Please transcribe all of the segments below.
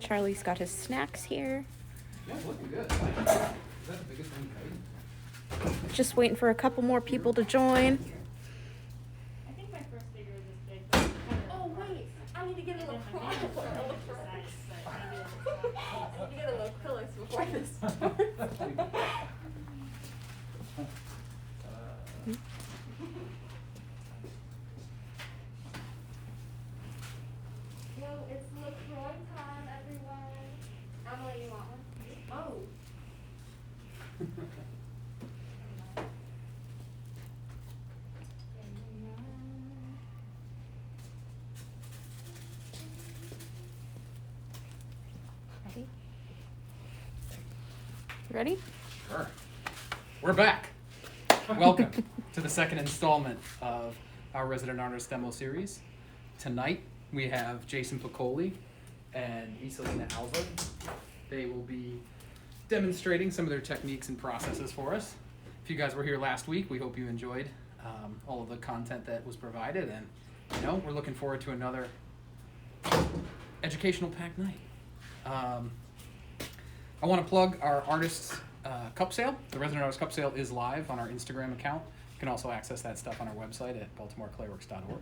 Charlie's got his snacks here. Yeah, it's looking good. Is that the biggest one you've Just waiting for a couple more people to join. I think my first figure was this big. But Oh wait, I need to get a little acrylics. I need to get a little acrylics before this starts. Yo, it's LaCroix time, everyone. Emily, you want one? Oh. Ready? Ready? Sure. We're back. Welcome to the second installment of our Resident Artist Demo Series. Tonight we have Jason Piccoli and Isolina Alva. They will be demonstrating some of their techniques and processes for us. If you guys were here last week, we hope you enjoyed all of the content that was provided, and we're looking forward to another educational packed night. I want to plug our artists cup sale. The Resident Artist Cup Sale is live on our Instagram account. You can also access that stuff on our website at baltimoreclayworks.org.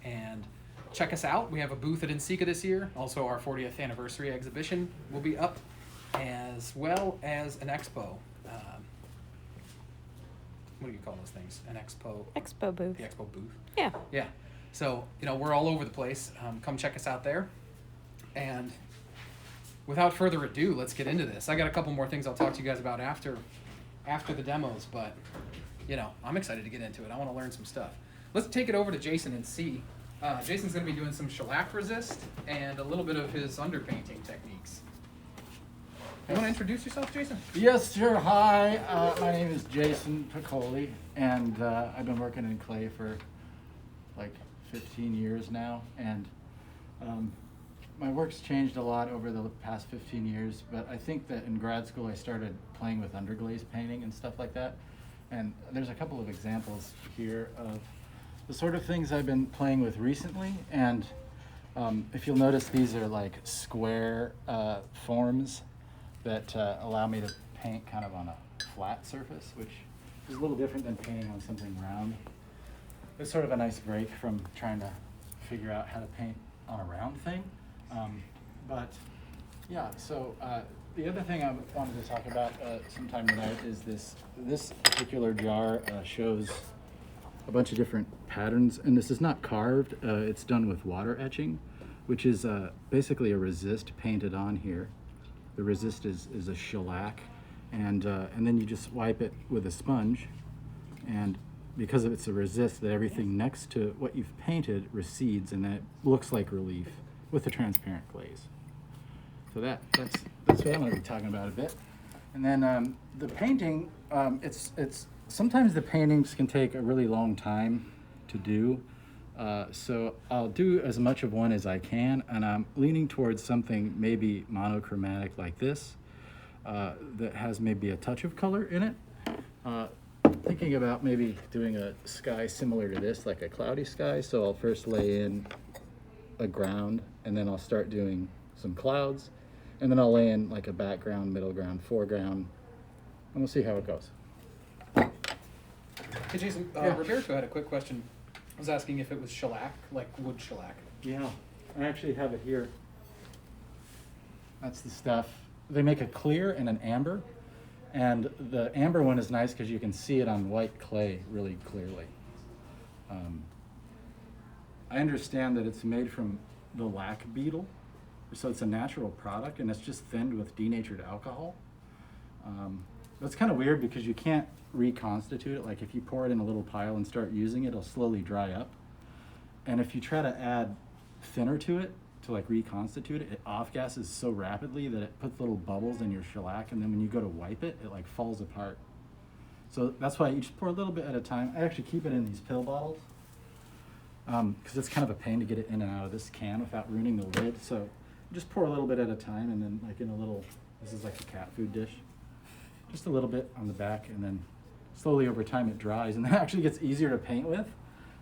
And check us out. We have a booth at Insika this year. Also, our 40th anniversary exhibition will be up, as well as an expo. What do you call those things? An expo? Expo booth. The expo booth. Yeah. Yeah. So, we're all over the place. Come check us out there. And without further ado, let's get into this. I got a couple more things I'll talk to you guys about after the demos, but I'm excited to get into it. I want to learn some stuff. Let's take it over to Jason and see. Jason's going to be doing some shellac resist and a little bit of his underpainting techniques. You want to introduce yourself, Jason? Yes, sure. Hi, my name is Jason Piccoli, and I've been working in clay for like 15 years now, and my work's changed a lot over the past 15 years, but I think that in grad school I started playing with underglaze painting and stuff like that, and there's a couple of examples here of the sort of things I've been playing with recently, and if you'll notice, these are like square forms that allow me to paint kind of on a flat surface, which is a little different than painting on something round. It's sort of a nice break from trying to figure out how to paint on a round thing. But yeah, so the other thing I wanted to talk about sometime tonight is this particular jar shows a bunch of different patterns, and this is not carved, it's done with water etching, which is basically a resist painted on here. The resist is a shellac, and then you just wipe it with a sponge, and because it's a resist, that everything next to what you've painted recedes, and then it looks like relief with the transparent glaze. So that's what I'm going to be talking about a bit. And then the painting, it's sometimes the paintings can take a really long time to do. So I'll do as much of one as I can, and I'm leaning towards something maybe monochromatic like this, that has maybe a touch of color in it. Thinking about maybe doing a sky similar to this, like a cloudy sky. So I'll first lay in a ground, and then I'll start doing some clouds, and then I'll lay in like a background, middle ground, foreground, and we'll see how it goes. Hey, Jason, Yeah. Roberto had a quick question. I was asking if it was shellac, like wood shellac. Yeah, I actually have it here. That's the stuff. They make a clear and an amber, and the amber one is nice because you can see it on white clay really clearly. I understand that it's made from the lac beetle, so it's a natural product, and it's just thinned with denatured alcohol. That's kind of weird because you can't reconstitute it. Like if you pour it in a little pile and start using it, it'll slowly dry up. And if you try to add thinner to it to like reconstitute it, it off-gasses so rapidly that it puts little bubbles in your shellac, and then when you go to wipe it, it like falls apart. So that's why you just pour a little bit at a time. I actually keep it in these pill bottles because it's kind of a pain to get it in and out of this can without ruining the lid. So just pour a little bit at a time, and then like in a little, this is like a cat food dish, just a little bit on the back, and then slowly over time it dries, and then it actually gets easier to paint with.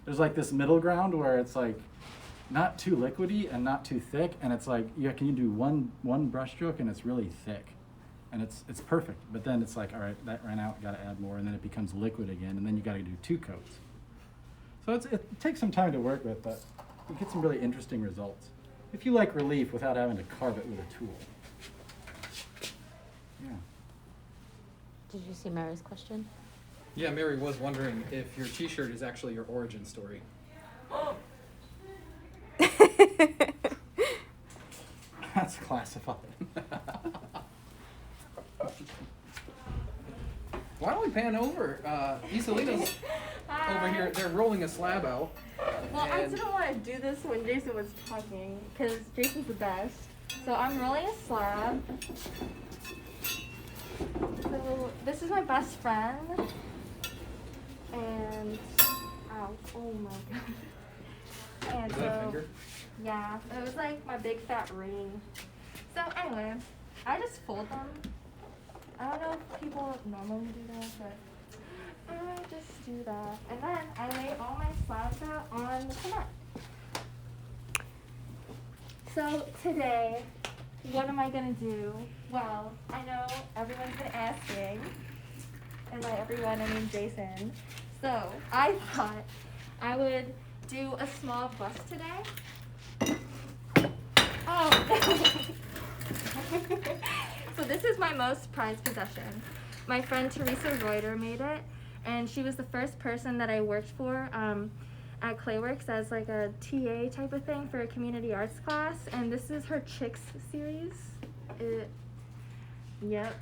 There's like this middle ground where it's like not too liquidy and not too thick, and it's like you can do one brush stroke and it's really thick, and it's perfect. But then it's like, all right, that ran out, got to add more, and then it becomes liquid again, and then you got to do 2 coats. So it takes some time to work with, but you get some really interesting results if you like relief without having to carve it with a tool. Yeah. Did you see Mary's question? Yeah, Mary was wondering if your T-shirt is actually your origin story. That's classified. Why don't we pan over? Isolina's over here. They're rolling a slab out. Well, I and- didn't want to do this when Jason was talking, because Jason's the best. So I'm rolling a slab. So this is my best friend. And, ow, oh my god. And Is that a so, finger? yeah, it was like my big fat ring. So anyway, I just fold them. I don't know if people normally do that, but I just do that. And then I lay all my slabs out on the cement. So today, what am I gonna do? Well, I know everyone's been asking, and by everyone I mean Jason. So I thought I would do a small bust today. Oh. So this is my most prized possession. My friend Teresa Reuter made it, and she was the first person that I worked for at Clayworks as like a TA type of thing for a community arts class, and this is her Chicks series. Yep,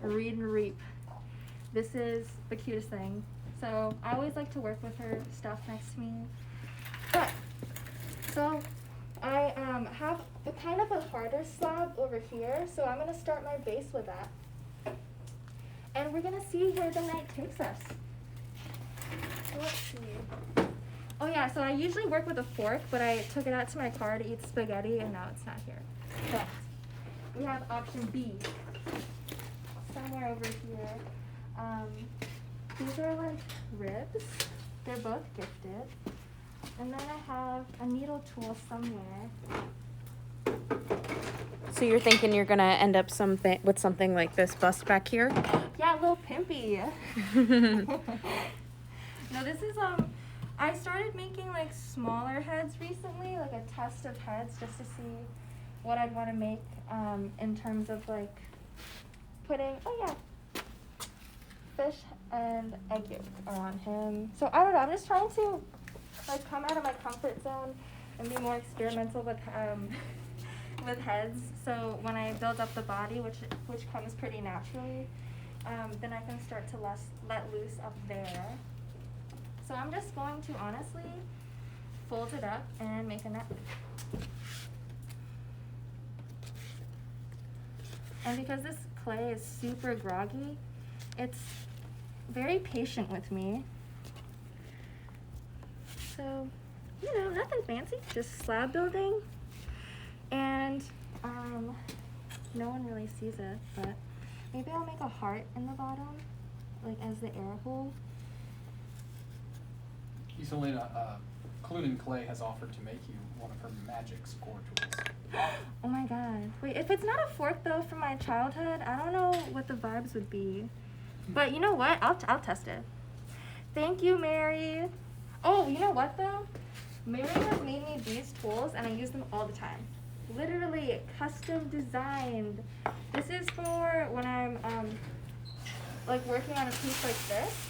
Read and Reap. This is the cutest thing. So I always like to work with her stuff next to me. But, so I have a kind of a harder slab over here, so I'm going to start my base with that. And we're going to see where the night takes us. So let's see. Oh yeah, so I usually work with a fork, but I took it out to my car to eat spaghetti, and now it's not here. But we have option B, somewhere over here. These are like ribs. They're both gifted. And then I have a needle tool somewhere. So you're thinking you're gonna end up with something like this bust back here? Yeah, a little pimpy. No, this is I started making like smaller heads recently, like a test of heads, just to see what I'd want to make in terms of like putting, oh yeah, fish and egg yolk are on him. So I don't know, I'm just trying to like come out of my comfort zone and be more experimental with heads. So when I build up the body, which comes pretty naturally, then I can start to let loose up there. So I'm just going to honestly fold it up and make a neck. And because this clay is super groggy, it's very patient with me. So, you know, nothing fancy, just slab building. And no one really sees it, but maybe I'll make a heart in the bottom, like as the air hole. Isolina, Clunan Clay has offered to make you one of her magic score tools. Oh my god. Wait, if it's not a fork though from my childhood, I don't know what the vibes would be. But you know what? I'll test it. Thank you, Mary. Oh, you know what though? Mary has made me these tools and I use them all the time. Literally custom designed. This is for when I'm like working on a piece like this.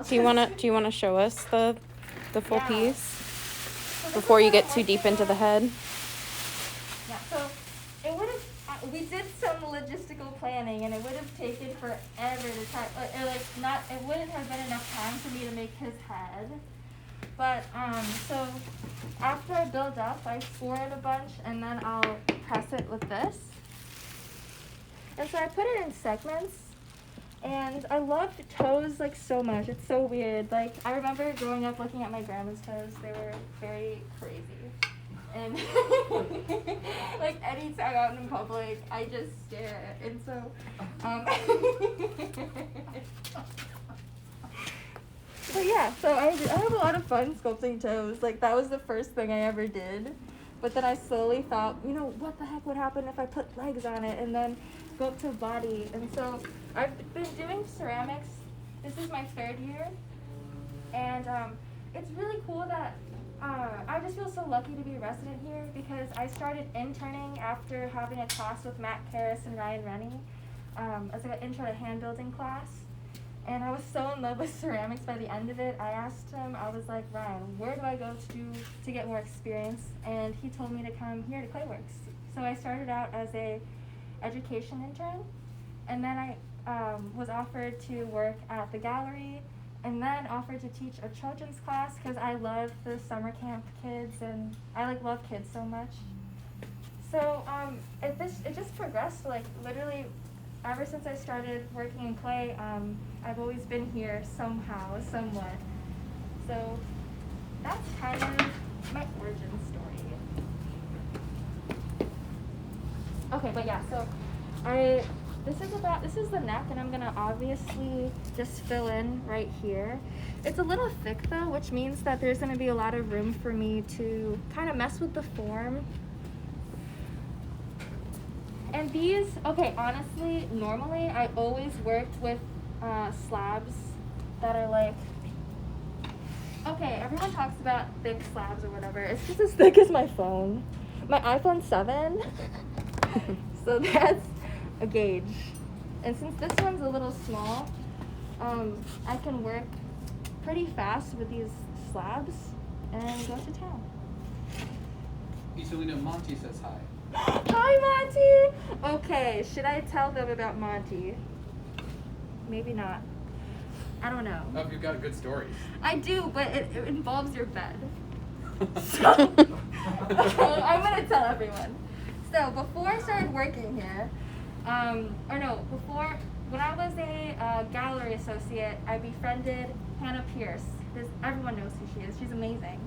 Do you wanna show us the full Yeah. piece So this before is you what get I'm too deep working into the on. head? Yeah, so it would have, we did some logistical planning and it would have taken forever to try, it wouldn't have been enough time for me to make his head. But, so after I build up, I score it a bunch and then I'll press it with this. And so I put it in segments. And I loved toes like so much. It's so weird. Like I remember growing up looking at my grandma's toes. They were very crazy. And like anytime out in public, I just stare. And so, but yeah, so I have a lot of fun sculpting toes. Like that was the first thing I ever did. But then I slowly thought, you know, what the heck would happen if I put legs on it and then sculpt a body? And so I've been doing ceramics. This is my 3rd year. And it's really cool that I just feel so lucky to be a resident here because I started interning after having a class with Matt Karras and Ryan Rennie as like an intro to hand building class. And I was so in love with ceramics by the end of it. I asked him, I was like, Ryan, where do I go to get more experience? And he told me to come here to Clayworks. So I started out as a education intern, and then I was offered to work at the gallery, and then offered to teach a children's class because I love the summer camp kids, and I like love kids so much. So it just progressed, like literally ever since I started working in clay. I've always been here somehow, somewhat. So that's kind of my origin story. Okay, but yeah, so this is the neck, and I'm gonna obviously just fill in right here. It's a little thick though, which means that there's gonna be a lot of room for me to kind of mess with the form. And these, okay, honestly, normally I always worked with slabs that are like, okay, everyone talks about thick slabs or whatever. It's just as thick as my phone. My iPhone 7. So that's a gauge. And since this one's a little small, I can work pretty fast with these slabs and go to town. Isolina, Monty says hi. Hi, Monty! Okay, should I tell them about Monty? Maybe not. I don't know. Oh, you've got good stories. I do, but it involves your bed. So, I'm gonna tell everyone. So, before I started working here, when I was a gallery associate, I befriended Hannah Pierce. Everyone knows who she is. She's amazing.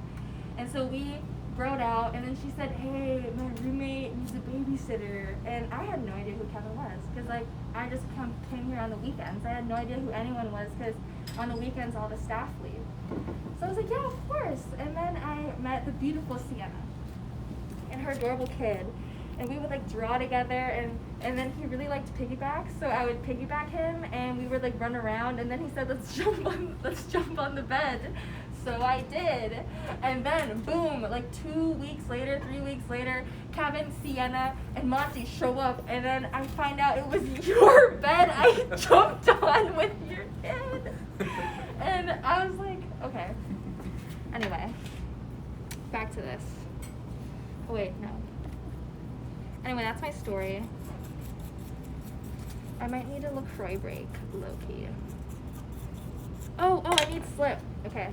And so we broed out, and then she said, hey, my roommate needs a babysitter. And I had no idea who Kevin was, because like I just came here on the weekends. I had no idea who anyone was, because on the weekends all the staff leave. So I was like, yeah, of course. And then I met the beautiful Sienna and her adorable kid, and we would like draw together, and then he really liked piggyback, so I would piggyback him, and we would like run around, and then he said, let's jump on the bed. So I did, and then boom, like 2 weeks later, 3 weeks later, Kevin, Sienna, and Monty show up, and then I find out it was your bed I jumped on with your kid. And I was like, okay. Anyway, back to this. Oh wait, no. Anyway, that's my story. I might need a LaCroix break, low-key. Oh, I need slip. Okay.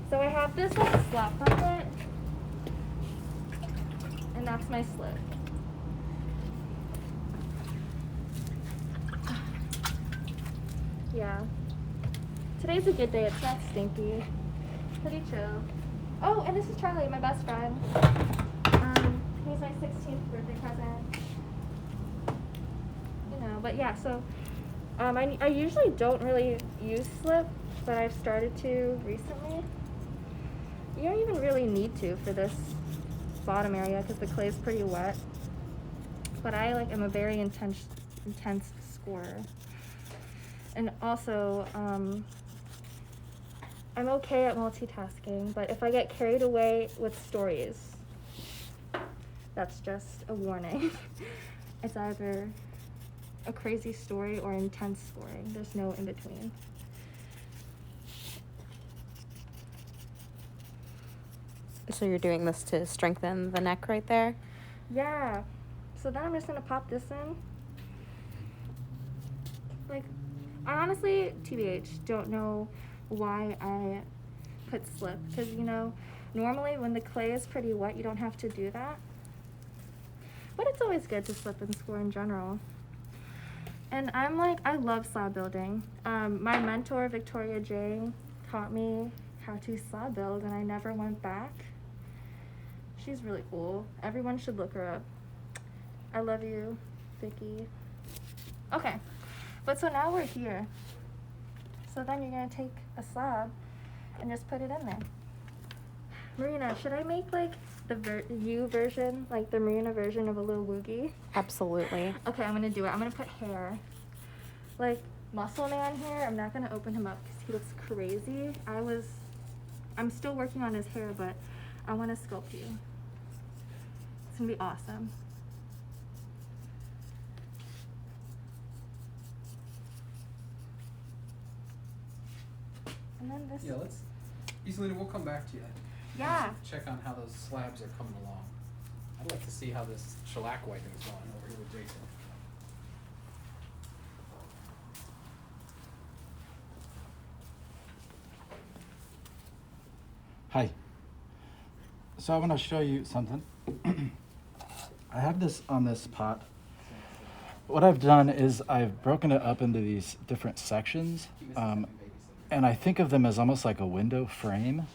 So I have this like slap bucket, and that's my slip. Yeah. Today's a good day. It's not stinky. Pretty chill. Oh, and this is Charlie, my best friend. He's my 16th birthday present. You know, but yeah, so I usually don't really use slip, but I've started to recently. You don't even really need to for this bottom area because the clay is pretty wet. But I am a very intense scorer. And also, I'm okay at multitasking, but if I get carried away with stories, that's just a warning. It's either a crazy story or intense scoring. There's no in between. So you're doing this to strengthen the neck right there? Yeah. So then I'm just gonna pop this in. Like, I honestly, TBH, don't know why I put slip. Because, you know, normally when the clay is pretty wet, you don't have to do that. But it's always good to slip and score in general. And I love slab building. My mentor, Victoria Jane, taught me how to slab build, and I never went back. She's really cool. Everyone should look her up. I love you, Vicky. Okay, but so now we're here. So then you're gonna take a slab and just put it in there. Marina, should I make like the you version, like the Marina version of a little woogie? Absolutely. Okay, I'm gonna do it. I'm gonna put hair. Like Muscle Man here, I'm not gonna open him up because he looks crazy. I'm still working on his hair, but I wanna sculpt you. It's gonna be awesome. And then this. Yeah, Isolina, we'll come back to you. Yeah. Check on how those slabs are coming along. I'd like to see how this shellac wiping is going over here with Jason. Hi. So I want to show you something. I have this on this pot. What I've done is I've broken it up into these different sections, and I think of them as almost like a window frame,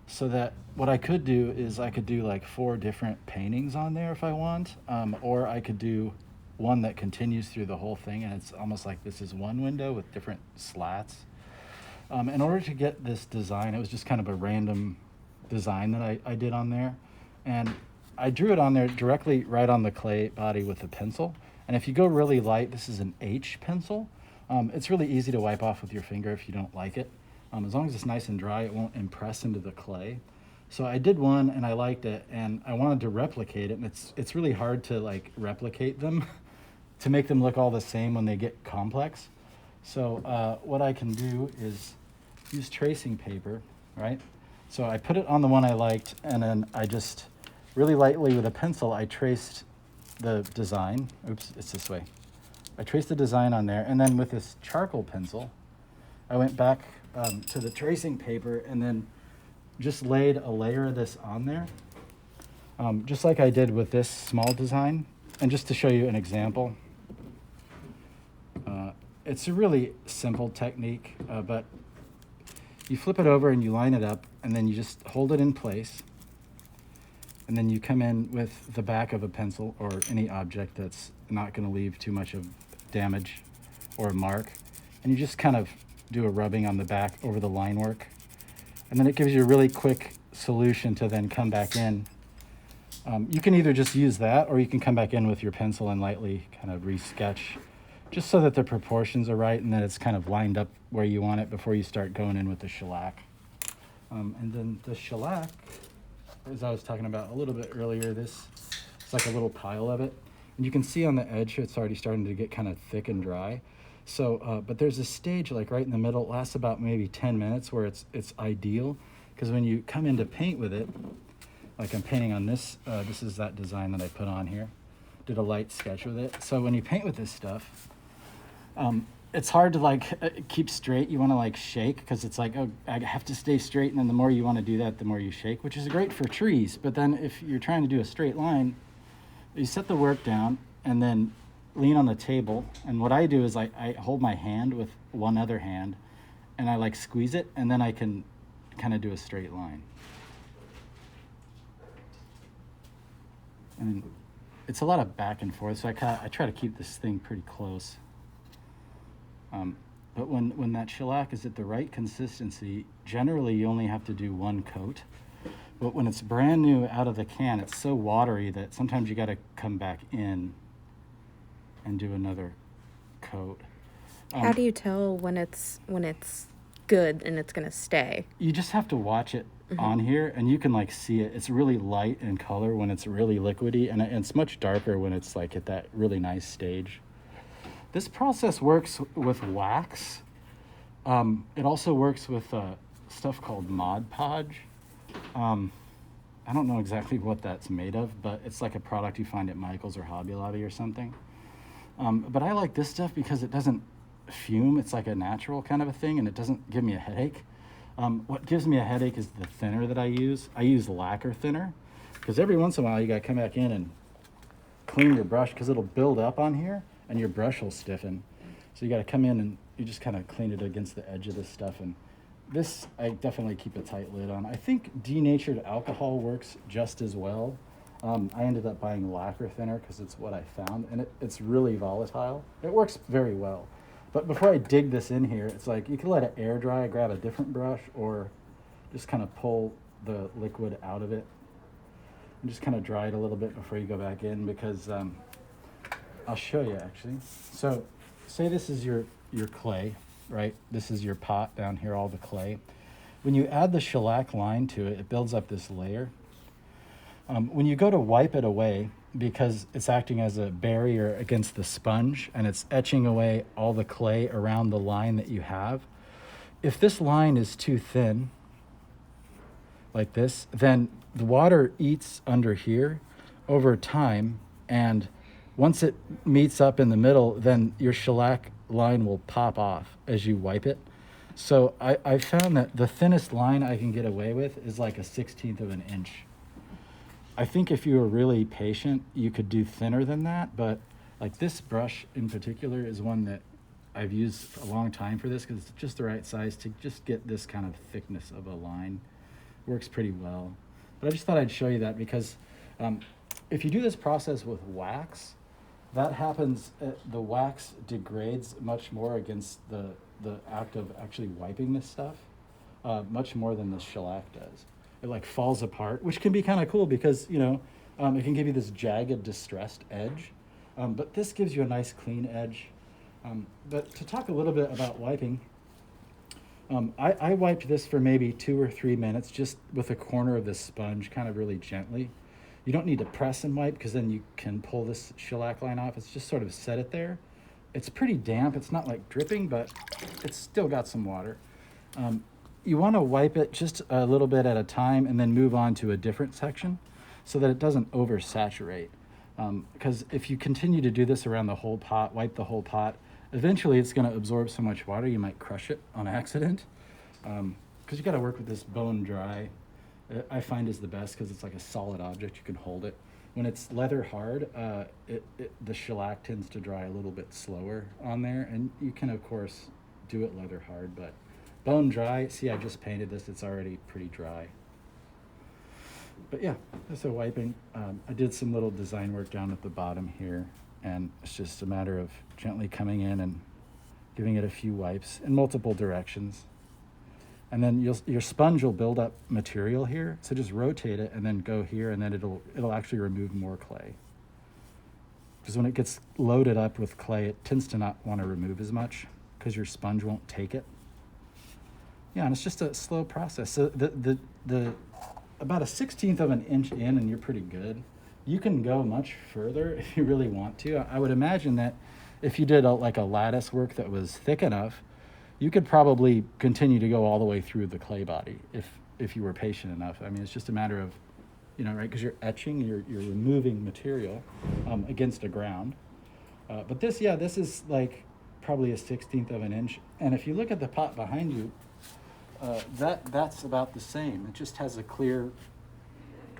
so that what I could do is I could do like 4 different paintings on there if I want, or I could do one that continues through the whole thing, and it's almost like this is one window with different slats. In order to get this design, it was just kind of a random design that I did on there, and I drew it on there directly right on the clay body with a pencil. And if you go really light, this is an H pencil. It's really easy to wipe off with your finger if you don't like it. As long as it's nice and dry, it won't impress into the clay. So I did one and I liked it, and I wanted to replicate it, and it's really hard to like replicate them to make them look all the same when they get complex. So what I can do is use tracing paper, right? So I put it on the one I liked, and then I just really lightly with a pencil, I traced the design. Oops, it's this way. I traced the design on there, and then with this charcoal pencil, I went back to the tracing paper and then just laid a layer of this on there, just like I did with this small design. And just to show you an example, it's a really simple technique, but you flip it over and you line it up, and then you just hold it in place. And then you come in with the back of a pencil or any object that's not going to leave too much of damage or a mark. And you just kind of do a rubbing on the back over the line work. And then it gives you a really quick solution to then come back in. You can either just use that, or you can come back in with your pencil and lightly kind of re-sketch, just so that the proportions are right and that it's kind of lined up where you want it before you start going in with the shellac. And then the shellac, as I was talking about a little bit earlier, it's like a little pile of it. And you can see on the edge here, it's already starting to get kind of thick and dry. So, but there's a stage like right in the middle, it lasts about maybe 10 minutes, where it's ideal, because when you come in to paint with it, like I'm painting on this, this is that design that I put on here, did a light sketch with it. So when you paint with this stuff, it's hard to like keep straight. You want to like shake, because it's like, oh, I have to stay straight, and then the more you want to do that, the more you shake, which is great for trees. But then if you're trying to do a straight line, you set the work down and then lean on the table. And what I do is I hold my hand with one other hand, and I like squeeze it, and then I can kind of do a straight line. And it's a lot of back and forth, so I try to keep this thing pretty close. But when that shellac is at the right consistency, generally you only have to do one coat. But when it's brand new out of the can, it's so watery that sometimes you got to come back in and do another coat. How do you tell when it's good and it's gonna stay? You just have to watch it on here, and you can like see it. It's really light in color when it's really liquidy, and it's much darker when it's like at that really nice stage. This process works with wax. It also works with stuff called Mod Podge. I don't know exactly what that's made of, but it's like a product you find at Michael's or Hobby Lobby or something. But I like this stuff because it doesn't fume. It's like a natural kind of a thing, and it doesn't give me a headache. What gives me a headache is the thinner that I use. I use Lacquer Thinner, because every once in a while you gotta come back in and clean your brush, because it'll build up on here and your brush will stiffen. So you gotta come in and you just kind of clean it against the edge of this stuff, and This, I definitely keep a tight lid on. I think denatured alcohol works just as well. I ended up buying lacquer thinner because it's what I found, and it's really volatile. It works very well. But before I dig this in here, it's like you can let it air dry, grab a different brush, or just kind of pull the liquid out of it and just kind of dry it a little bit before you go back in, because I'll show you actually. So say this is your clay, right? This is your pot down here, all the clay. When you add the shellac line to it, it builds up this layer. When you go to wipe it away, because it's acting as a barrier against the sponge and it's etching away all the clay around the line that you have, if this line is too thin, like this, then the water eats under here over time, and once it meets up in the middle, then your shellac line will pop off as you wipe it. So I found that the thinnest line I can get away with is like a 1/16 of an inch. I think if you were really patient, you could do thinner than that, but like this brush in particular is one that I've used a long time for this because it's just the right size to just get this kind of thickness of a line. Works pretty well. But I just thought I'd show you that because if you do this process with wax, that happens, the wax degrades much more against the act of actually wiping this stuff, much more than the shellac does. It like falls apart, which can be kind of cool because, you know, it can give you this jagged, distressed edge. But this gives you a nice clean edge. But to talk a little bit about wiping, I wiped this for maybe 2 or 3 minutes just with a corner of the sponge, kind of really gently. You don't need to press and wipe because then you can pull this shellac line off. It's just sort of set it there. It's pretty damp. It's not like dripping, but it's still got some water. You want to wipe it just a little bit at a time and then move on to a different section so that it doesn't oversaturate. Because if you continue to do this around the whole pot, wipe the whole pot, eventually it's going to absorb so much water you might crush it on accident. Because you got to work with this bone dry. I find is the best because it's like a solid object. You can hold it. When it's leather hard, the shellac tends to dry a little bit slower on there, and you can of course do it leather hard, but bone dry, see I just painted this, it's already pretty dry. But yeah, that's a wiping. I did some little design work down at the bottom here, and it's just a matter of gently coming in and giving it a few wipes in multiple directions. And then your sponge will build up material here, so just rotate it and then go here, and then it'll actually remove more clay. Because when it gets loaded up with clay, it tends to not want to remove as much because your sponge won't take it. Yeah, and it's just a slow process. So the about a 1/16 of an inch in, and you're pretty good. You can go much further if you really want to. I would imagine that if you did like a lattice work that was thick enough, you could probably continue to go all the way through the clay body if you were patient enough. I mean, it's just a matter of, you know, right? Because you're etching, you're removing material against a ground. But this is like probably a 1/16 of an inch. And if you look at the pot behind you, that's about the same. It just has a clear,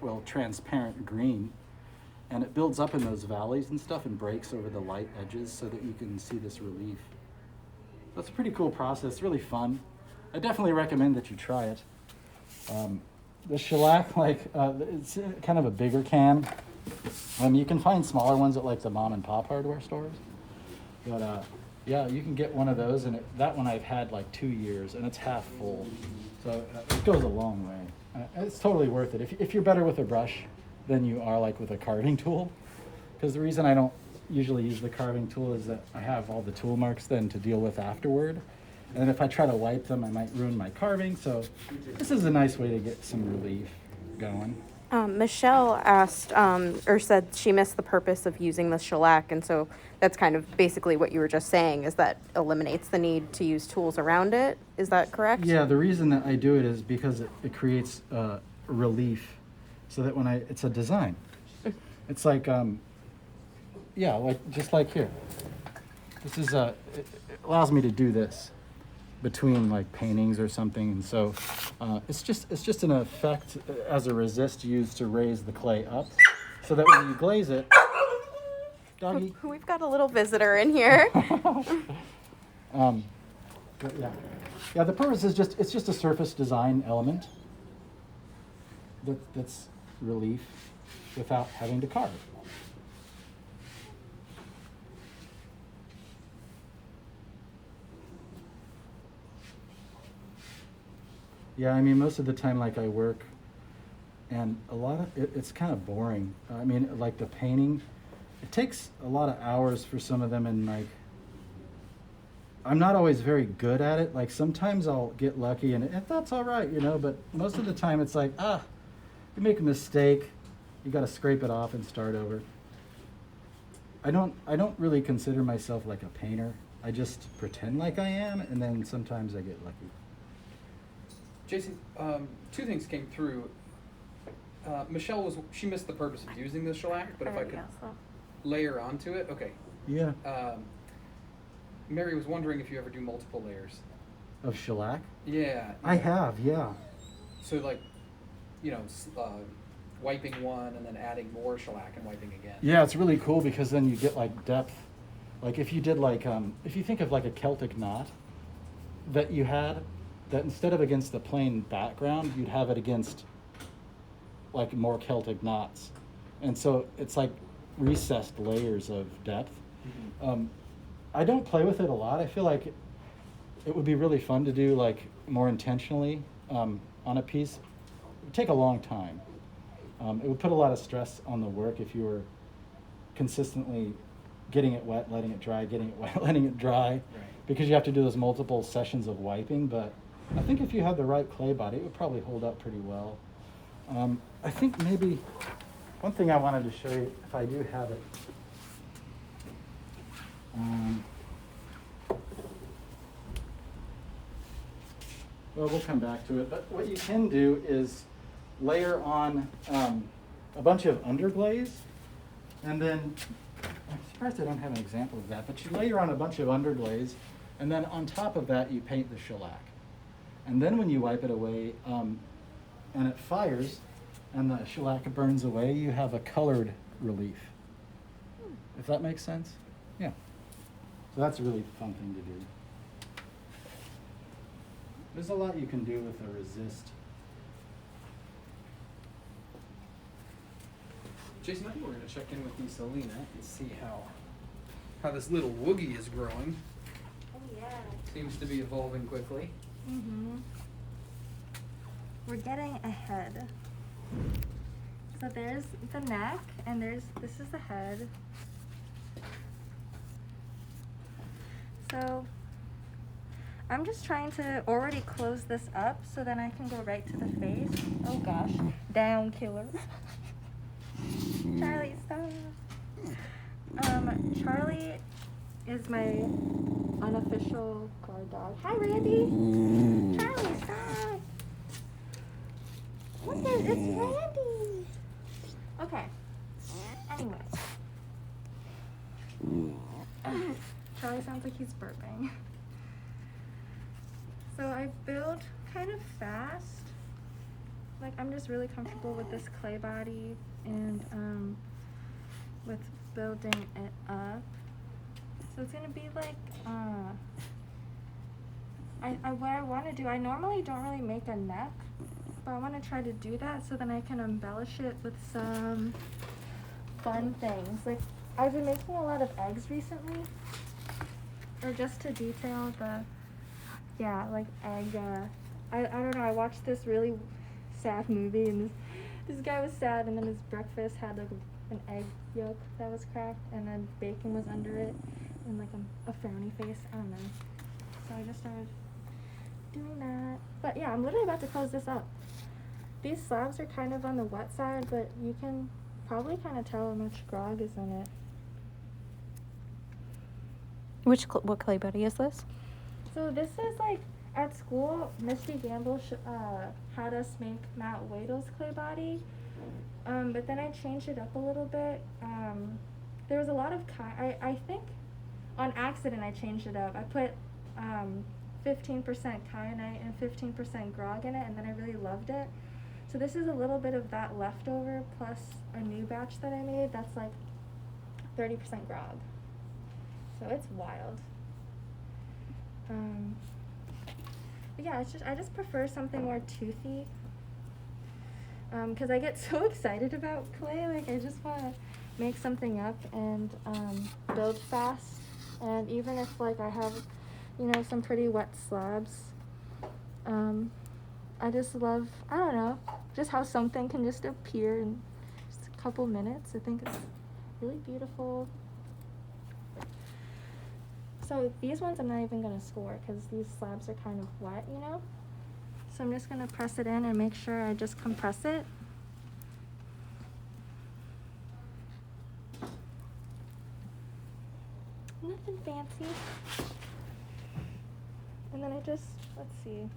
well, transparent green, and it builds up in those valleys and stuff and breaks over the light edges so that you can see this relief. That's a pretty cool process, really fun. I definitely recommend that you try it. The shellac, it's kind of a bigger can. You can find smaller ones at like the mom and pop hardware stores. But yeah, you can get one of those, and that one I've had like 2 years, and it's half full. So it goes a long way. It's totally worth it. If you're better with a brush than you are like with a carving tool, because the reason I don't usually use the carving tool is that I have all the tool marks then to deal with afterward. And if I try to wipe them, I might ruin my carving. So this is a nice way to get some relief going. Michelle asked, or said she missed the purpose of using the shellac, and so that's kind of basically what you were just saying, is that eliminates the need to use tools around it. Is that correct? Yeah, the reason that I do it is because it creates relief, so that when it's a design. It's like, yeah, like just like here. This is it allows me to do this between like paintings or something, and so it's just an effect as a resist used to raise the clay up, so that when you glaze it, doggy. We've got a little visitor in here. But yeah, Yeah, the purpose is just, it's just a surface design element that's relief without having to carve. Yeah, I mean, most of the time, like, I work, and a lot of it's kind of boring. I mean, like the painting, it takes a lot of hours for some of them, and like, I'm not always very good at it. Like, sometimes I'll get lucky, and that's all right, you know, but most of the time it's like, you make a mistake, you got to scrape it off and start over. I don't really consider myself like a painter. I just pretend like I am, and then sometimes I get lucky. Jason, two things came through. Michelle she missed the purpose of using the shellac, but if I could layer onto it, okay. Yeah. Mary was wondering if you ever do multiple layers. Of shellac? Yeah. I have, yeah. So like, wiping one and then adding more shellac and wiping again. Yeah, it's really cool because then you get like depth. Like if you did like, if you think of like a Celtic knot that you had, that instead of against the plain background, you'd have it against like more Celtic knots. And so it's like recessed layers of depth. Mm-hmm. I don't play with it a lot. I feel like it would be really fun to do like more intentionally on a piece. It would take a long time. It would put a lot of stress on the work if you were consistently getting it wet, letting it dry, getting it wet, letting it dry, Right. because you have to do those multiple sessions of wiping. But I think if you had the right clay body, it would probably hold up pretty well. I think maybe one thing I wanted to show you, if I do have it. Well, we'll come back to it. But what you can do is layer on a bunch of underglaze, and then, I'm surprised I don't have an example of that, but you layer on a bunch of underglaze, and then on top of that you paint the shellac. And then when you wipe it away, and it fires, and the shellac burns away, you have a colored relief. If that makes sense? Yeah. So that's a really fun thing to do. There's a lot you can do with a resist. Jason, I think we're going to check in with Isolina and see how this little woogie is growing. Oh yeah. Seems to be evolving quickly. Mm-hmm. We're getting ahead. So there's the neck, and this is the head. So I'm just trying to already close this up so then I can go right to the face. Oh gosh, down killer. Charlie, stop. Charlie is my unofficial guard dog. Hi, Randy. Charlie, stop. Look at it's Randy. Okay. Anyway. Charlie sounds like he's burping. So I build kind of fast. Like I'm just really comfortable with this clay body and with building it up. So it's gonna be like what I want to do. I normally don't really make a neck, but I want to try to do that so then I can embellish it with some fun things. Like I've been making a lot of eggs recently, or just to detail the like egg. I don't know. I watched this really sad movie and this guy was sad, and then his breakfast had like an egg yolk that was cracked, and then bacon was under it, and like a frowny face. I don't know. So I just started doing that. But yeah, I'm literally about to close this up. These slabs are kind of on the wet side, but you can probably kind of tell how much grog is in it. What clay body is this? So this is like, at school, Misty Gamble had us make Matt Wadel's clay body, but then I changed it up a little bit. There was a lot of, I think on accident I changed it up. I put 15% kyanite and 15% grog in it, and then I really loved it. So this is a little bit of that leftover plus a new batch that I made that's like 30% grog. So it's wild. But yeah, I just prefer something more toothy. Because I get so excited about clay, like I just want to make something up and build fast. And even if like I have, you know, some pretty wet slabs, I just love, I don't know, just how something can just appear in just a couple minutes. I think it's really beautiful. So these ones I'm not even going to score because these slabs are kind of wet, you know? So I'm just going to press it in and make sure I just compress it. Nothing fancy. And then I just, let's see.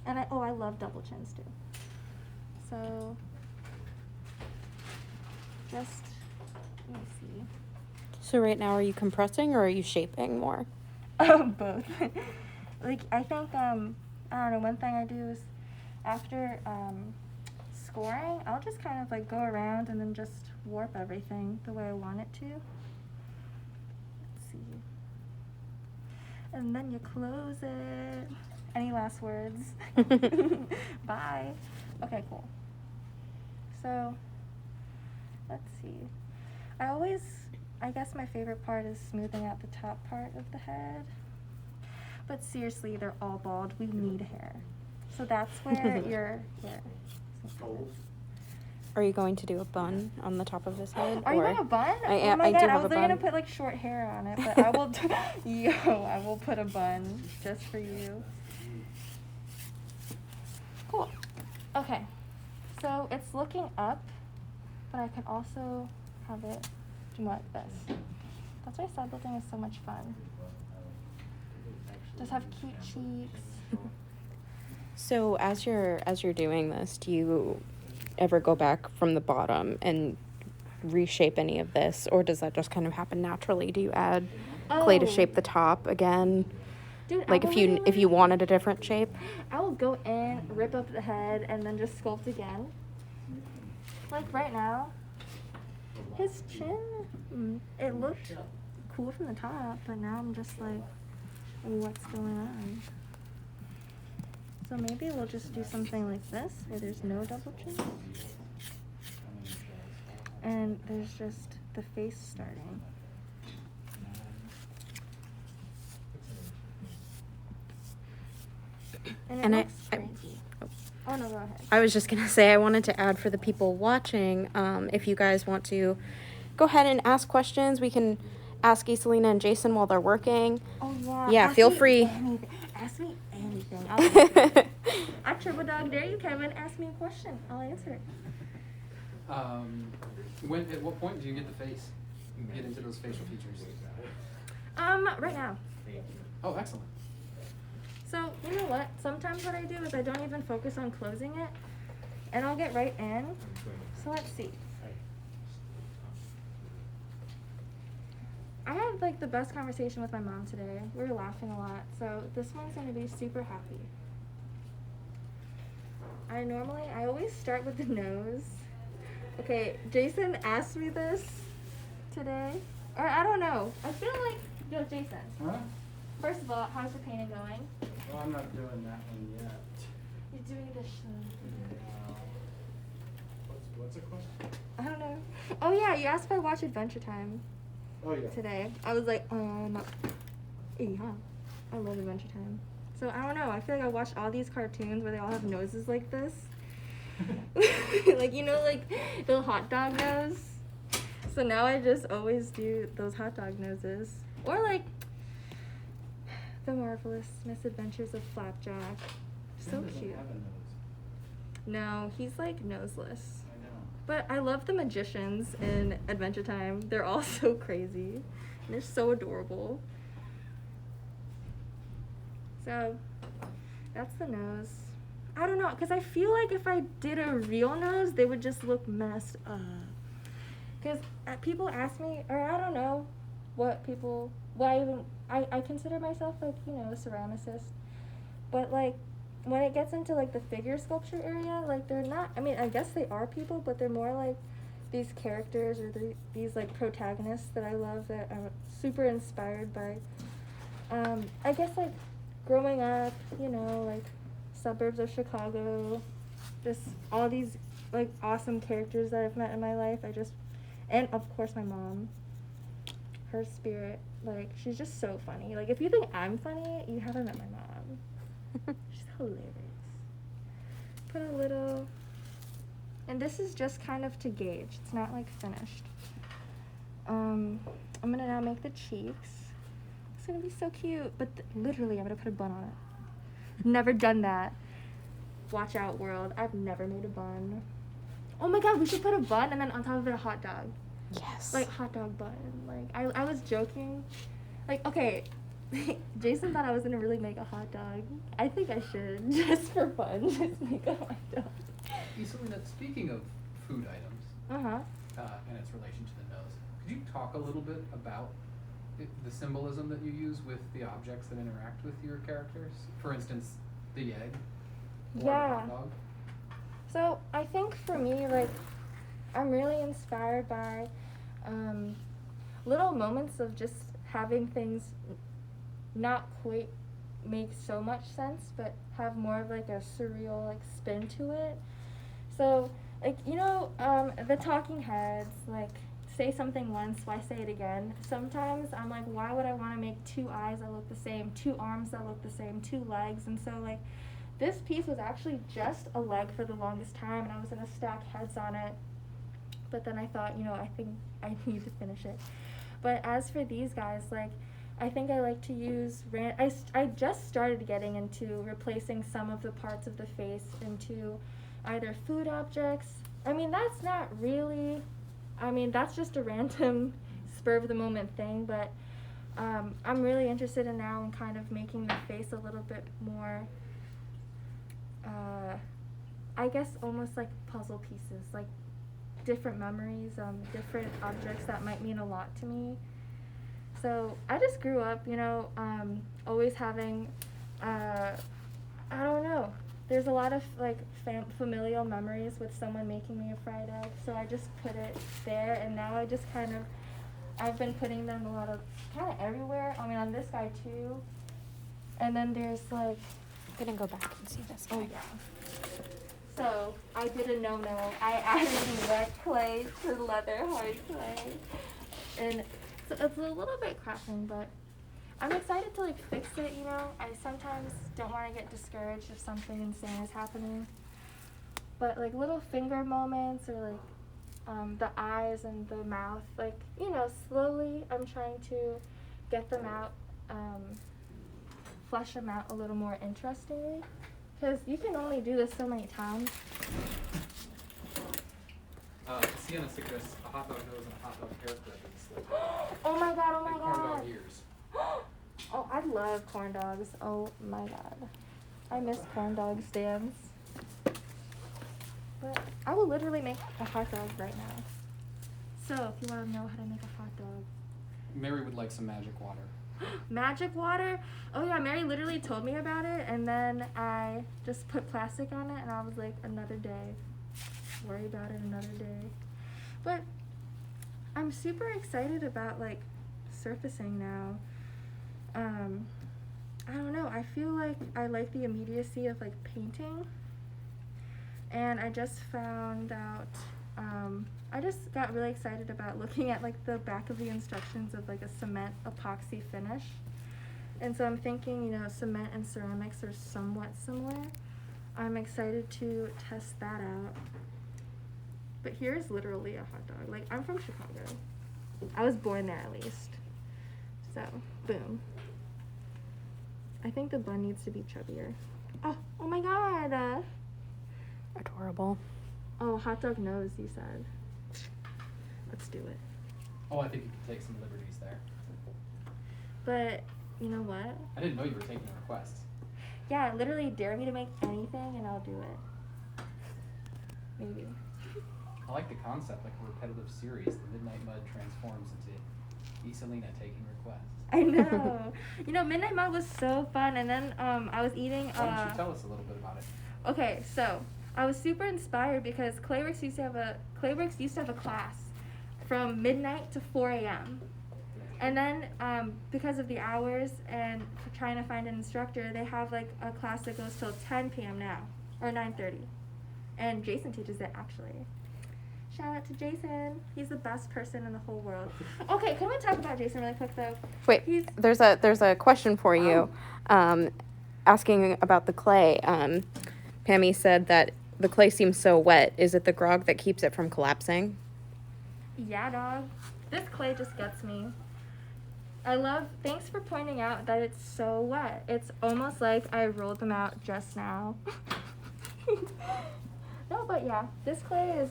And I love double chins too. So just, let me see. So right now, are you compressing or are you shaping more? Both. Like I think I don't know, one thing I do is after scoring, I'll just kind of like go around and then just warp everything the way I want it to. Let's see. And then you close it. Any last words? Bye. Okay, cool. So let's see. I guess my favorite part is smoothing out the top part of the head. But seriously, they're all bald. We need hair. So that's where your hair. Are you going to do a bun on the top of his head? Are you or- going to bun? I Oh my do god, I have was a going to bun. put like short hair on it, but I will I will put a bun just for you. Cool. Okay. So it's looking up, but I can also have it do more like this. That's why side building is so much fun. Just have cute cheeks. So as you're doing this, do you ever go back from the bottom and reshape any of this, or does that just kind of happen naturally? Do you add clay to shape the top again? Dude, Like if you wanted a different shape? I will go in, rip up the head, and then just sculpt again. Like right now, his chin, it looked cool from the top, but now I'm just like, what's going on? So maybe we'll just do something like this, where there's no double chin. And there's just the face starting. And it And looks crazy. Oh no, go ahead. I was just gonna say, I wanted to add for the people watching, if you guys want to go ahead and ask questions, we can ask Isolina and Jason while they're working. Oh yeah. Yeah, Ask feel me free. anything. Ask me anything. I'll answer it. I triple dog dare you, Kevin. Ask me a question. I'll answer it. At what point do you get the face? Get into those facial features? Right now. Oh, excellent. So you know what? Sometimes what I do is I don't even focus on closing it, and I'll get right in. So let's see. I had like the best conversation with my mom today. We were laughing a lot. So this one's gonna be super happy. I always start with the nose. Okay, Jason asked me this today. Or I don't know. I feel like, yo, Jason. Huh? First of all, how's the painting going? Well, I'm not doing that one yet. You're doing the What's the question? I don't know. Oh yeah, you asked if I watch Adventure Time Oh yeah. today. I was like, yeah. I love Adventure Time. So I don't know. I feel like I watched all these cartoons where they all have noses like this. Like, you know, like the hot dog nose. So now I just always do those hot dog noses. Or like The Marvelous Misadventures of Flapjack. So Ken doesn't cute. have a nose. No, he's like noseless. I know. But I love the magicians in Adventure Time. They're all so crazy. And they're so adorable. So, that's the nose. I don't know, because I feel like if I did a real nose, they would just look messed up. Because people ask me, or I don't know I consider myself like, you know, a ceramicist. But like, when it gets into like the figure sculpture area, like they're not, I mean, I guess they are people, but they're more like these characters or these like protagonists that I love that I'm super inspired by. I guess like growing up, you know, like suburbs of Chicago, just all these like awesome characters that I've met in my life. And of course my mom, her spirit, like she's just so funny. Like if you think I'm funny, you haven't met my mom. She's hilarious. Put a little, and this is just kind of to gauge. It's not like finished. I'm gonna now make the cheeks. It's gonna be so cute, but literally I'm gonna put a bun on it. Never done that. Watch out, world. I've never made a bun. Oh my god, we should put a bun and then on top of it a hot dog. Yes. Like hot dog bun. Like I was joking. Like, okay, Jason thought I was gonna really make a hot dog. I think I should, just for fun, just make a hot dog. Isolina, speaking of food items, and its relation to the nose, could you talk a little bit about the symbolism that you use with the objects that interact with your characters? For instance, the egg or the hot dog? So I think for me, like, I'm really inspired by little moments of just having things not quite make so much sense, but have more of like a surreal like spin to it. So like, you know, the talking heads, like, say something once, why say it again? Sometimes I'm like, why would I want to make 2 eyes that look the same, 2 arms that look the same, 2 legs? And so like this piece was actually just a leg for the longest time, and I was gonna stack heads on it, but then I thought, you know, I think I need to finish it. But as for these guys, like, I think I like to use I just started getting into replacing some of the parts of the face into either food objects. I mean, that's not really, I mean, that's just a random spur of the moment thing, but I'm really interested in now in kind of making the face a little bit more, I guess almost like puzzle pieces, like different memories, different objects that might mean a lot to me. So I just grew up, you know, always having, I don't know, there's a lot of like familial memories with someone making me a fried egg, so I just put it there, and now I just kind of, I've been putting them a lot of, kind of everywhere. I mean, on this guy too. And then there's like, I'm gonna go back and see this. oh yeah. So I did a no-no. I added wet clay to leather hard clay, and so it's a little bit cracking, but I'm excited to like fix it. You know, I sometimes don't want to get discouraged if something insane is happening, but like little finger moments or like the eyes and the mouth, like, you know, slowly I'm trying to get them out, flesh them out a little more interestingly, because you can only do this so many times. Sienna suggests a hot dog nose and a hot dog haircut. Oh my god, oh my and corn god. dog ears. Oh, I love corn dogs. Oh my god. I miss corn dog stands. But I will literally make a hot dog right now. So if you want to know how to make a hot dog. Mary would like some magic water. Magic water? Oh yeah, Mary literally told me about it, and then I just put plastic on it, and I was like, another day. Worry about it another day. But I'm super excited about like surfacing now. I don't know, I feel like I like the immediacy of like painting, and I just found out, I just got really excited about looking at like the back of the instructions of like a cement epoxy finish, and so I'm thinking, you know, cement and ceramics are somewhat similar. I'm excited to test that out. But here's literally a hot dog. Like, I'm from Chicago. I was born there at least. So, boom. I think the bun needs to be chubbier. Oh my god! Adorable. Oh, hot dog nose, you said. Let's do it. Oh, I think you could take some liberties there. But, you know what? I didn't know you were taking requests. Yeah, literally dare me to make anything and I'll do it. Maybe. I like the concept, like a repetitive series. The Midnight Mud transforms into Isolina taking requests. I know. You know, Midnight Mud was so fun, and then I was eating. Why don't you tell us a little bit about it? Okay, so I was super inspired because Clayworks used to have a class from midnight to 4 a.m. And then because of the hours and trying to find an instructor, they have like a class that goes till 10 p.m. now, or 9:30. And Jason teaches it, actually. Shout out to Jason. He's the best person in the whole world. Okay, can we talk about Jason really quick though? Wait, there's a question for you, asking about the clay. Pammy said that the clay seems so wet. Is it the grog that keeps it from collapsing? Yeah, dog. This clay just gets me. Thanks for pointing out that it's so wet. It's almost like I rolled them out just now. No, but yeah, this clay is,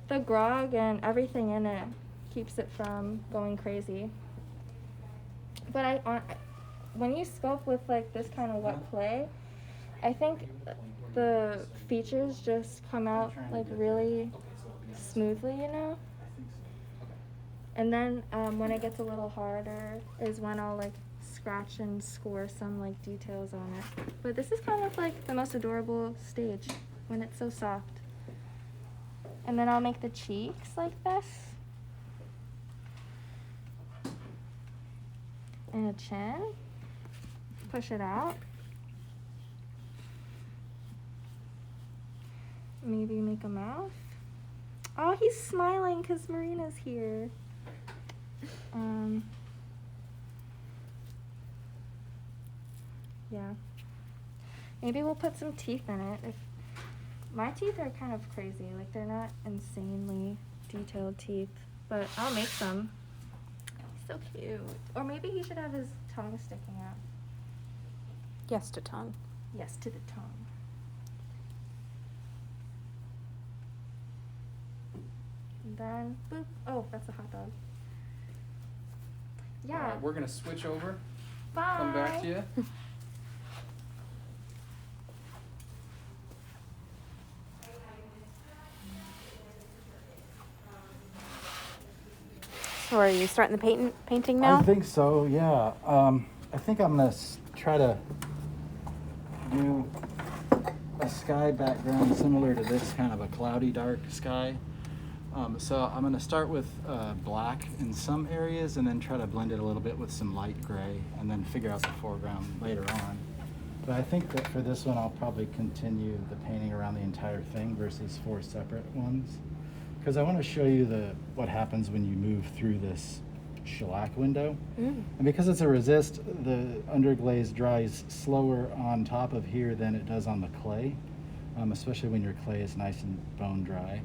the grog and everything in it keeps it from going crazy. But when you sculpt with like this kind of wet clay, I think the features just come out like really smoothly, you know? And then when it gets a little harder is when I'll like scratch and score some like details on it. But this is kind of like the most adorable stage when it's so soft. And then I'll make the cheeks like this. And a chin. Push it out. Maybe make a mouth. Oh, he's smiling because Marina's here. Yeah. Maybe we'll put some teeth in it. My teeth are kind of crazy. Like, they're not insanely detailed teeth, but I'll make some. He's so cute. Or maybe he should have his tongue sticking out. Yes to tongue. Yes to the tongue. And then, boop. Oh, that's a hot dog. Yeah. All right, we're going to switch over. Bye. Come back to you. So are you starting the painting now? I think so, yeah. I think I'm going to try to do a sky background similar to this, kind of a cloudy, dark sky. So I'm going to start with black in some areas and then try to blend it a little bit with some light gray and then figure out the foreground later on. But I think that for this one I'll probably continue the painting around the entire thing versus 4 separate ones. Because I want to show you what happens when you move through this shellac window. And because it's a resist, the underglaze dries slower on top of here than it does on the clay, especially when your clay is nice and bone dry.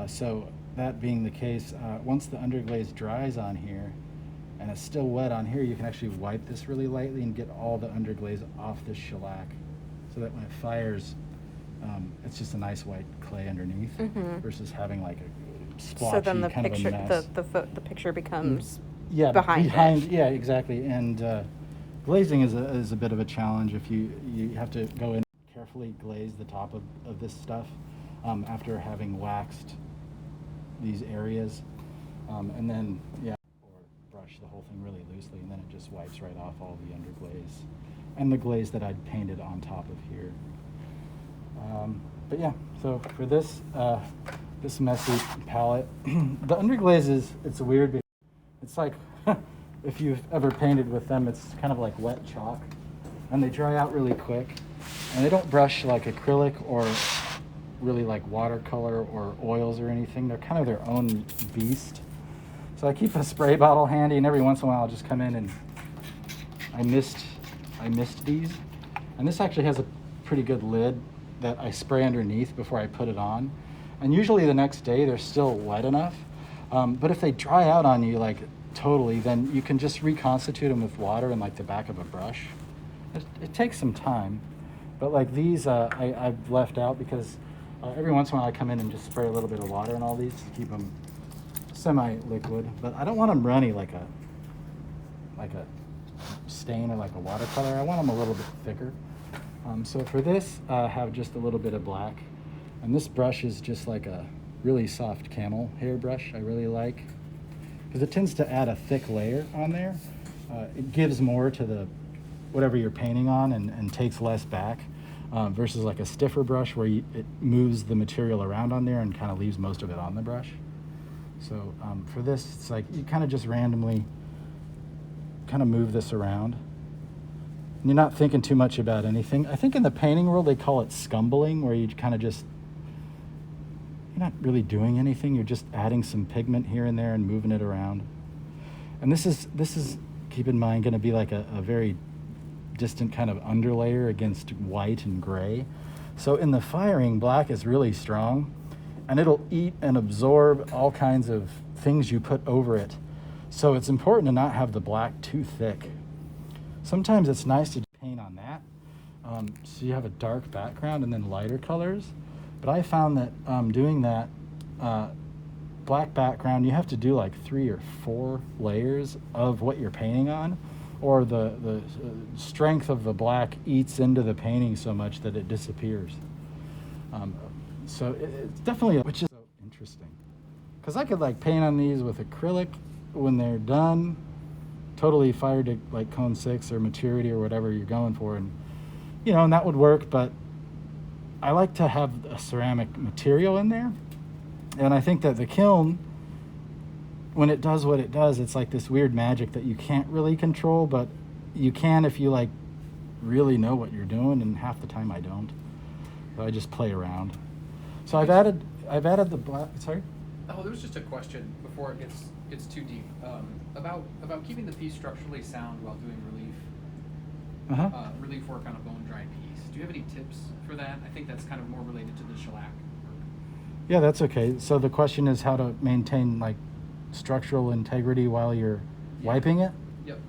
So that being the case, once the underglaze dries on here and it's still wet on here, you can actually wipe this really lightly and get all the underglaze off this shellac so that when it fires, it's just a nice white clay underneath versus having like a splotchy so then the kind picture, of a mess. the picture becomes behind it. Yeah, exactly. And glazing is a bit of a challenge. If you have to go in carefully glaze the top of this stuff after having waxed these areas, and then or brush the whole thing really loosely, and then it just wipes right off all the underglaze and the glaze that I'd painted on top of here. But yeah, so for this this messy palette, the underglaze it's weird because it's like if you've ever painted with them, it's kind of like wet chalk, and they dry out really quick, and they don't brush like acrylic or really like watercolor or oils or anything. They're kind of their own beast. So I keep a spray bottle handy, and every once in a while I'll just come in and I mist these, and this actually has a pretty good lid that I spray underneath before I put it on, and usually the next day they're still wet enough, but if they dry out on you like totally, then you can just reconstitute them with water and like the back of a brush. It takes some time, but like these I've left out because every once in a while I come in and just spray a little bit of water on all these to keep them semi-liquid, but I don't want them runny like a stain or like a watercolor. I want them a little bit thicker. So for this, I have just a little bit of black. And this brush is just like a really soft camel hair brush I really like, because it tends to add a thick layer on there. It gives more to the whatever you're painting on and takes less back. versus like a stiffer brush where it moves the material around on there and kind of leaves most of it on the brush. So for this, it's like you kind of just randomly kind of move this around. And you're not thinking too much about anything. I think in the painting world, they call it scumbling, where you kind of just, you're not really doing anything. You're just adding some pigment here and there and moving it around. And this is keep in mind, going to be like a very distant kind of underlayer against white and gray. So in the firing, black is really strong, and it'll eat and absorb all kinds of things you put over it. So it's important to not have the black too thick. Sometimes it's nice to paint on that, so you have a dark background and then lighter colors. But I found that doing that black background, you have to do like 3 or 4 layers of what you're painting on, or the strength of the black eats into the painting so much that it disappears. So it's definitely, which is so interesting, because I could like paint on these with acrylic when they're done, totally fired to like cone 6 or maturity or whatever you're going for, and and that would work. But I like to have a ceramic material in there, and I think that the kiln, when it does what it does, it's like this weird magic that you can't really control, but you can if you like really know what you're doing, and half the time I don't. So I just play around. So I've added the black. Sorry? Oh, there was just a question before it gets too deep, about keeping the piece structurally sound while doing relief work on a bone dry piece. Do you have any tips for that? I think that's kind of more related to the shellac work. Yeah, that's okay. So the question is how to maintain like structural integrity while you're wiping it? Yep.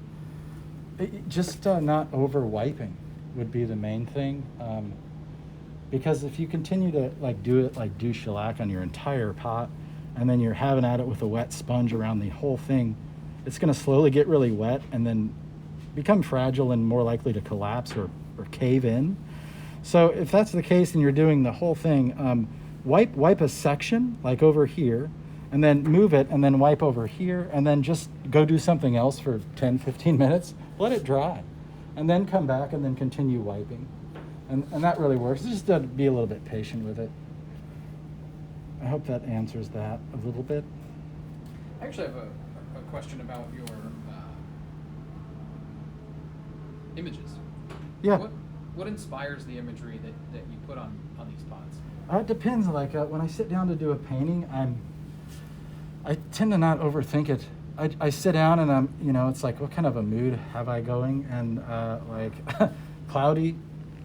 Just not over wiping would be the main thing. Because if you continue to do shellac on your entire pot, and then you're having at it with a wet sponge around the whole thing, it's going to slowly get really wet and then become fragile and more likely to collapse or cave in. So if that's the case and you're doing the whole thing, wipe a section like over here, and then move it, and then wipe over here, and then just go do something else for 10-15 minutes, let it dry, and then come back and then continue wiping. And that really works. Just to be a little bit patient with it. I hope that answers that a little bit. I actually have a question about your images. Yeah. What inspires the imagery that you put on these pots? It depends. Like when I sit down to do a painting, I tend to not overthink it. I sit down and it's like, what kind of a mood have I going? And like cloudy,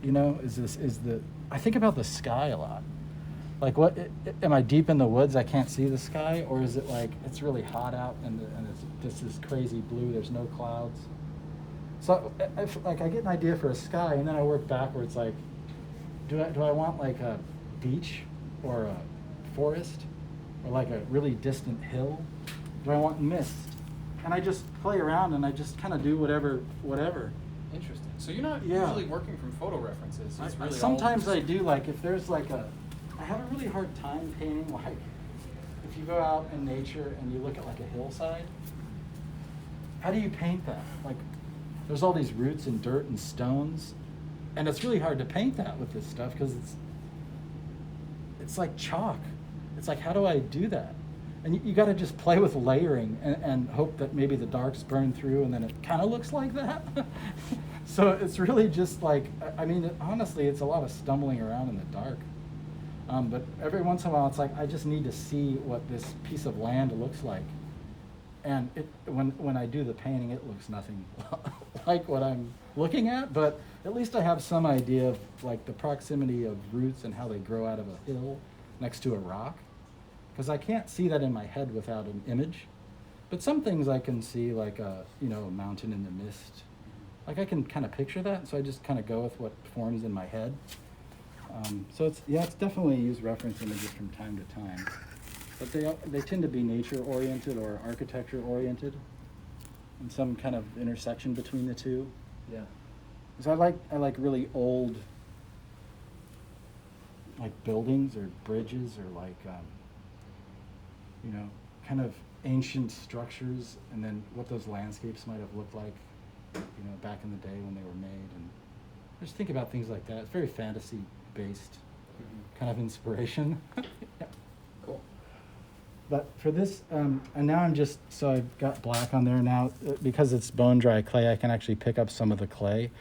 I think about the sky a lot. Like, what am I deep in the woods? I can't see the sky, or is it like it's really hot out and it's just this crazy blue? There's no clouds. So, I get an idea for a sky, and then I work backwards. Like, do I want like a beach or a forest or like a really distant hill? Do I want mist? And I just play around and I just kind of do whatever. Interesting. So you're not usually working from photo references. It's really sometimes I do, like if there's like I have a really hard time painting, like if you go out in nature and you look at like a hillside, how do you paint that? Like there's all these roots and dirt and stones, and it's really hard to paint that with this stuff because it's like chalk. It's like, how do I do that? And you got to just play with layering and hope that maybe the darks burn through and then it kind of looks like that. So it's really just like, honestly, it's a lot of stumbling around in the dark. But every once in a while, it's like, I just need to see what this piece of land looks like. And when I do the painting, it looks nothing like what I'm looking at, but at least I have some idea of like the proximity of roots and how they grow out of a hill next to a rock. Because I can't see that in my head without an image. But some things I can see, like a mountain in the mist. Like I can kind of picture that, so I just kind of go with what forms in my head. So it's definitely use reference images from time to time. But they tend to be nature-oriented or architecture-oriented, and some kind of intersection between the two. Yeah. Because I like really old, like buildings or bridges or like kind of ancient structures, and then what those landscapes might have looked like, back in the day when they were made. And just think about things like that. It's very fantasy-based kind of inspiration. Yeah. Cool. But for this, and now so I've got black on there now. Because it's bone dry clay, I can actually pick up some of the clay.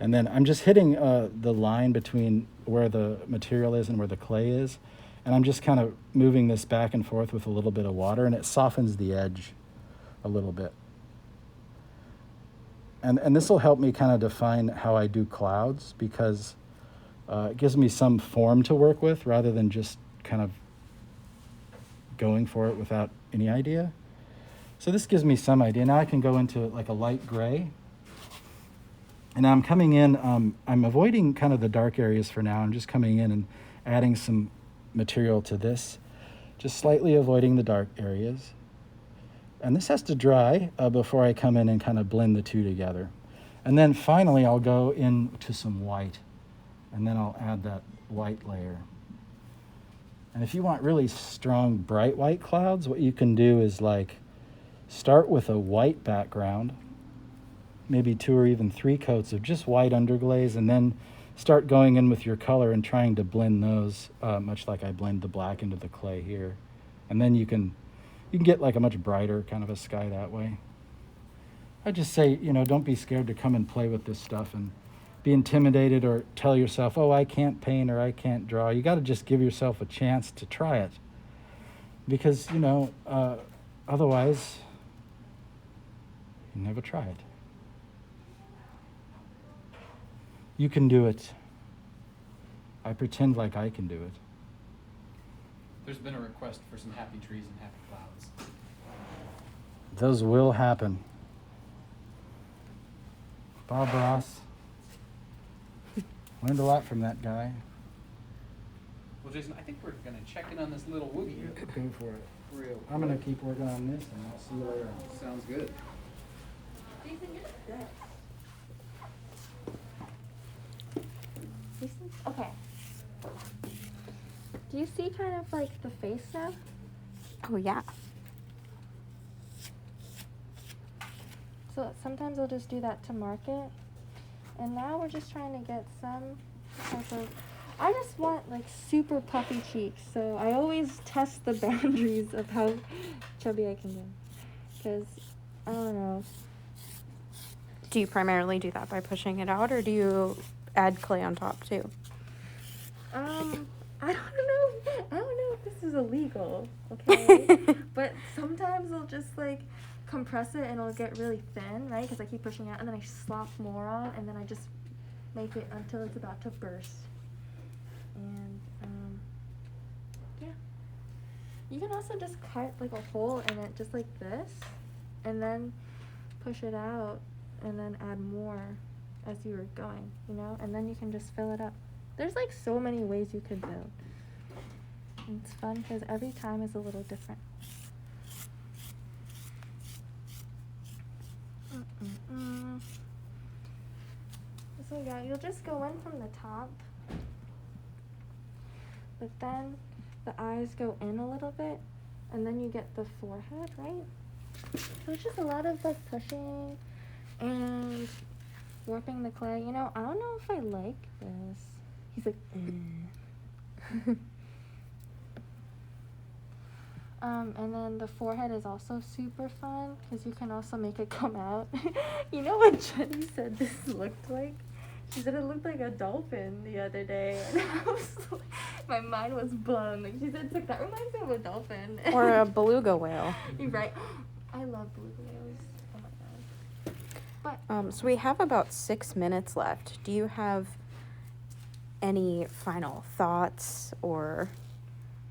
And then I'm just hitting the line between where the material is and where the clay is. And I'm just kind of moving this back and forth with a little bit of water, and it softens the edge a little bit. And this will help me kind of define how I do clouds, because it gives me some form to work with rather than just kind of going for it without any idea. So this gives me some idea. Now I can go into like a light gray. And I'm coming in, I'm avoiding kind of the dark areas for now. I'm just coming in and adding some material to this, just slightly avoiding the dark areas. And this has to dry before I come in and kind of blend the two together. And then finally I'll go into some white, and then I'll add that white layer. And if you want really strong bright white clouds, what you can do is like start with a white background, maybe 2 or even 3 coats of just white underglaze, and then start going in with your color and trying to blend those, much like I blend the black into the clay here. And then you can get like a much brighter kind of a sky that way. I just say, don't be scared to come and play with this stuff and be intimidated or tell yourself, oh, I can't paint or I can't draw. You got to just give yourself a chance to try it. Because, otherwise, you never try it. You can do it. I pretend like I can do it. There's been a request for some happy trees and happy clouds. Those will happen. Bob Ross. Learned a lot from that guy. Well, Jason, I think we're going to check in on this little woogie. Go for it. Real. I'm going to keep working on this, and I'll see you later. Sounds good. Okay. Do you see kind of like the face now? Oh, yeah. So sometimes I'll just do that to mark it. And now we're just trying to get some type of, I just want like super puffy cheeks. So I always test the boundaries of how chubby I can get. Because, I don't know. Do you primarily do that by pushing it out, or do you add clay on top too? I don't know if this is illegal, okay? But sometimes I'll just like compress it and it'll get really thin, right? Because I keep pushing out, and then I slop more on, and then I just make it until it's about to burst. And yeah. You can also just cut like a hole in it just like this, and then push it out, and then add more as you were going, and then you can just fill it up. There's like so many ways you could build. And it's fun because every time is a little different. So yeah, you'll just go in from the top, but then the eyes go in a little bit, and then you get the forehead, right? So it's just a lot of like pushing and warping the clay. I don't know if I like this. He's like, and then the forehead is also super fun because you can also make it come out. You know what Jenny said this looked like? She said it looked like a dolphin the other day, and I was like, my mind was blown. Like she said, that reminds me of a dolphin. Or a beluga whale. You're right. I love beluga whales. Oh my god. But So we have about 6 minutes left. Do you have any final thoughts or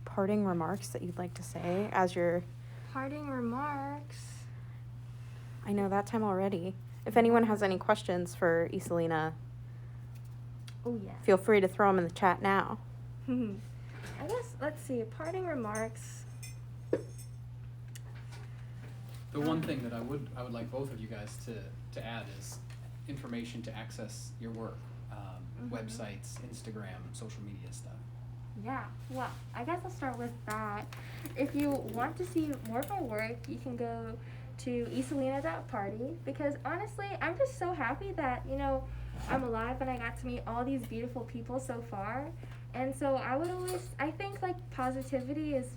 parting remarks that you'd like to say as your... Parting remarks? I know that time already. If anyone has any questions for Isolina, Oh yeah. feel free to throw them in the chat now. I guess, let's see, parting remarks. The one thing that I would like both of you guys to add is information to access your work, websites, Instagram, social media stuff. Yeah, well, I guess I'll start with that. If you want to see more of my work, you can go to isolina.party, because honestly, I'm just so happy that, I'm alive and I got to meet all these beautiful people so far. And so I think like positivity is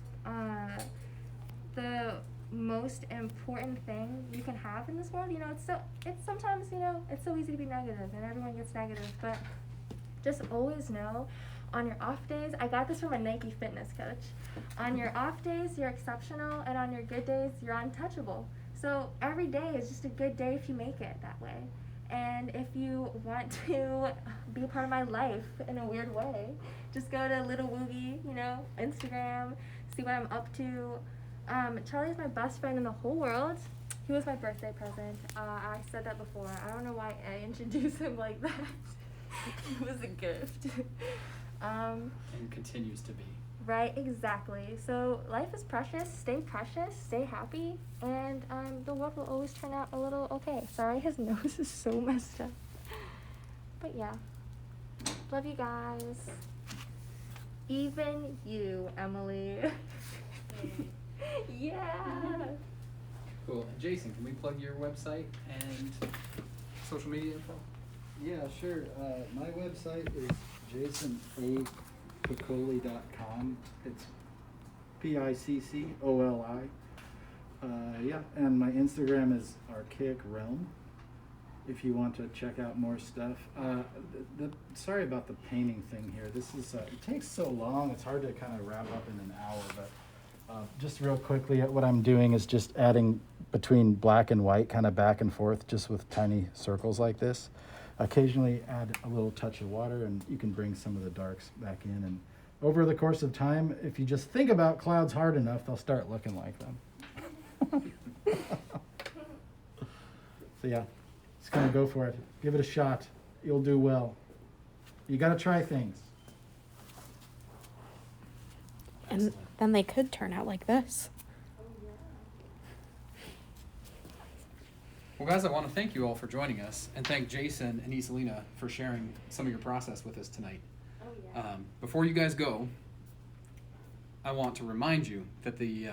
the most important thing you can have in this world. You know, it's sometimes, you know, it's so easy to be negative and everyone gets negative, but just always know on your off days, I got this from a Nike fitness coach. On your off days, you're exceptional, and on your good days, you're untouchable. So every day is just a good day if you make it that way. And if you want to be a part of my life in a weird way, just go to Little Woogie, you know, Instagram, see what I'm up to. Charlie's my best friend in the whole world. He was my birthday present. I said that before. I don't know why I introduced him like that. It was a gift. And continues to be. Right, exactly. So life is precious, stay happy, and the world will always turn out a little okay. Sorry, his nose is so messed up. But yeah, love you guys. Even you, Emily. Yeah. Cool. And Jason, can we plug your website and social media info? Yeah, sure. My website is jasonapiccoli.com. It's Piccoli. Yeah, and my Instagram is Archaic Realm. If you want to check out more stuff. Sorry about the painting thing here. This is it takes so long. It's hard to kind of wrap up in an hour. But just real quickly, what I'm doing is just adding between black and white, kind of back and forth, just with tiny circles like this. Occasionally add a little touch of water, and you can bring some of the darks back in. And over the course of time, if you just think about clouds hard enough, they'll start looking like them. So yeah, just gonna go for it. Give it a shot. You'll do well. You gotta try things. And then they could turn out like this. Well, guys, I want to thank you all for joining us, and thank Jason and Isolina for sharing some of your process with us tonight. Before you guys go, I want to remind you that the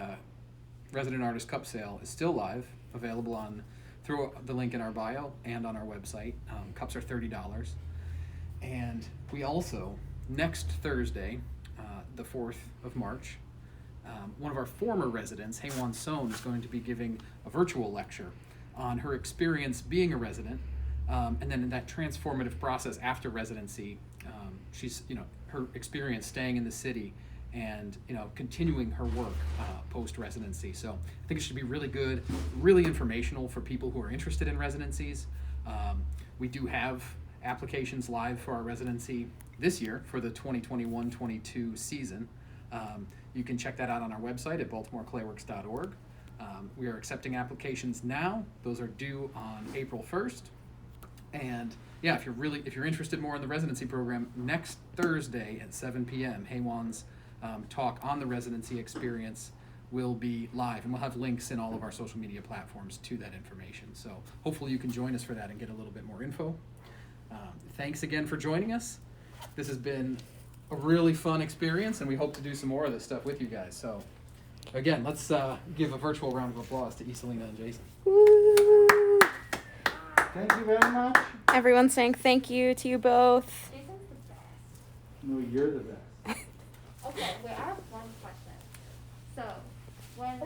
Resident Artist Cup Sale is still live, available through the link in our bio and on our website. Cups are $30. And we also, next Thursday, the 4th of March, one of our former residents, Haywan Sohn, is going to be giving a virtual lecture on her experience being a resident, and then in that transformative process after residency. She's, her experience staying in the city and, continuing her work post residency. So I think it should be really good, really informational for people who are interested in residencies. We do have applications live for our residency this year for the 2021-22 season. You can check that out on our website at baltimoreclayworks.org. We are accepting applications now. Those are due on April 1st. And yeah, if you're interested more in the residency program, next Thursday at 7 p.m., Haywan's talk on the residency experience will be live, and we'll have links in all of our social media platforms to that information. So hopefully you can join us for that and get a little bit more info. Thanks again for joining us. This has been a really fun experience, and we hope to do some more of this stuff with you guys. So again, let's give a virtual round of applause to Isolina and Jason. Woo! Thank you very much. Everyone's saying thank you to you both. Jason's the best. No, you're the best. Okay, wait, I have one question. So, when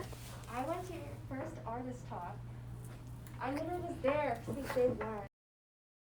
I went to your first artist talk, I literally was there since day one.